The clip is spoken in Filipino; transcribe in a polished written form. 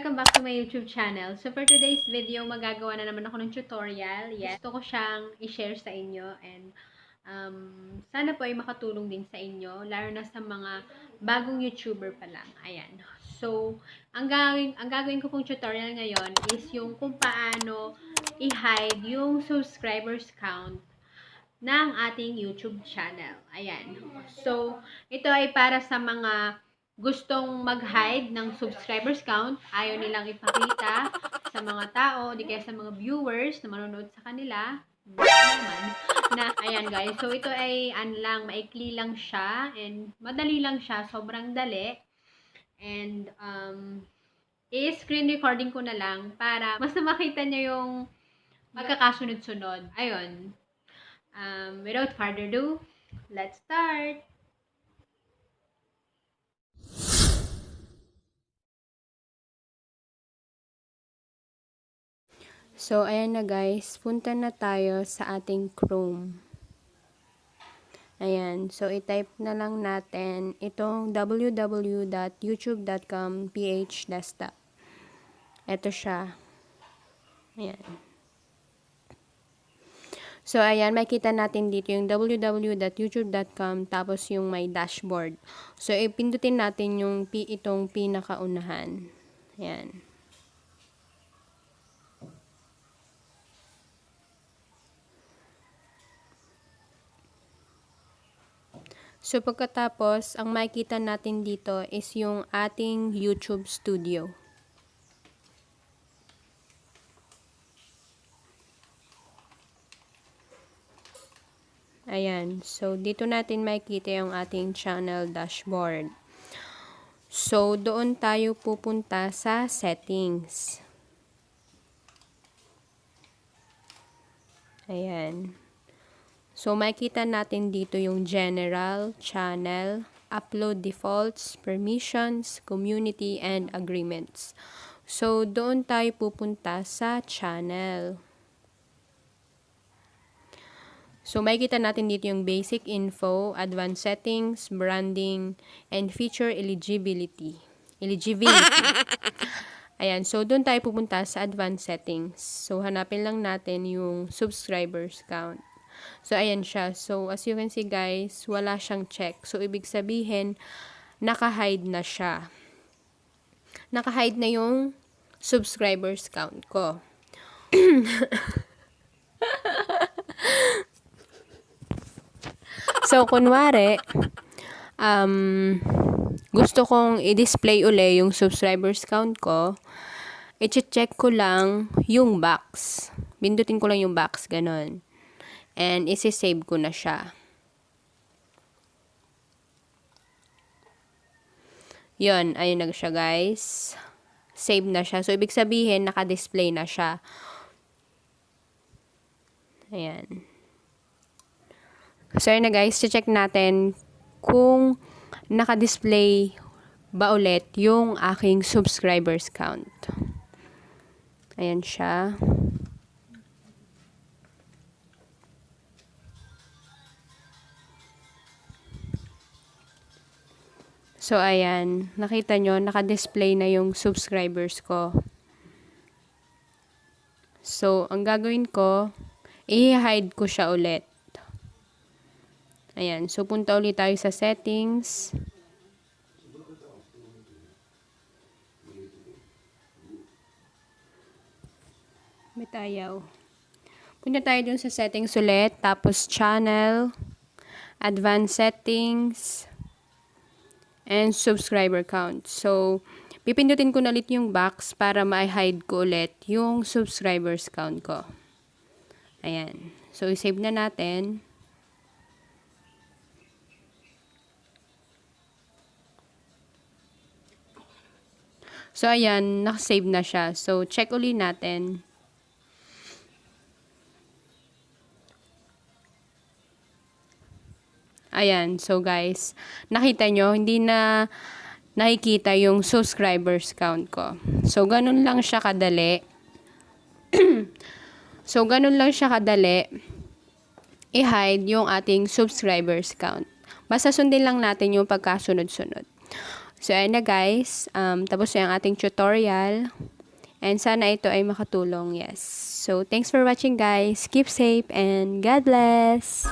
welcome back to my YouTube channel. So for today's video, magagawa na naman ako ng tutorial. Yes, gusto ko siyang i-share sa inyo and sana po ay makatulong din sa inyo, lalo na sa mga bagong YouTuber pa lang. Ayan. So, ang gagawin ko pong tutorial ngayon is yung kung paano i-hide yung subscribers count ng ating YouTube channel. Ayan. So, ito ay para sa mga gustong mag-hide ng subscribers count, ayaw nilang ipakita sa mga tao, di kaya sa mga viewers na manonood sa kanila, naman, na, ayan guys, so ito ay, maikli lang siya, and madali lang siya, sobrang dali, and, i-screen recording ko na lang, para mas makita nyo yung magkakasunod-sunod. Ayun. Without further ado, let's start! So, ayan na guys, punta na tayo sa ating Chrome. Ayan, so i-type na lang natin itong www.youtube.com/desktop. Ito siya. Ayan. So, ayan, makita natin dito yung www.youtube.com tapos yung may dashboard. So, ipindutin natin yung itong pinakaunahan. Ayan. So, pagkatapos, ang makikita natin dito is yung ating YouTube Studio. Ayan. So, dito natin makikita yung ating channel dashboard. So, doon tayo pupunta sa settings. Ayan. So, makikita natin dito yung general, channel, upload defaults, permissions, community, and agreements. So, doon tayo pupunta sa channel. So, makikita natin dito yung basic info, advanced settings, branding, and feature eligibility. Ayan, so doon tayo pupunta sa advanced settings. So, hanapin lang natin yung subscribers count. So, ayan siya. So, as you can see guys, wala siyang check. So, ibig sabihin, naka-hide na siya. Naka-hide na yung subscribers count ko. So, kunwari, gusto kong i-display uli yung subscribers count ko, i-check ko lang yung box. Bindutin ko lang yung box, ganon. And isi-save ko na siya. Yun, ayun na siya guys. Save na siya. So, ibig sabihin, naka-display na siya. Ayan. So, ayun na guys, check natin kung naka-display ba ulit yung aking subscribers count. Ayan siya. So, ayan. Nakita nyo, naka-display na yung subscribers ko. So, ang gagawin ko, i-hide ko siya ulit. Ayan. So, punta ulit tayo sa settings. May tayaw. Punta tayo dun sa settings ulit. Tapos, channel, advanced settings, and subscriber count. So, pipindutin ko na ulit yung box para ma-hide ko ulit yung subscribers count ko. Ayan. So, i-save na natin. So, ayan. Nakasave na siya. So, check ulit natin. Ayan, so guys, nakita nyo, hindi na nakikita yung subscribers count ko. So, ganun lang siya kadali. I-hide yung ating subscribers count. Basta sundin lang natin yung pagkasunod-sunod. So, ayan na guys. Tapos na yung ating tutorial. And sana ito ay makatulong. Yes. So, thanks for watching guys. Keep safe and God bless!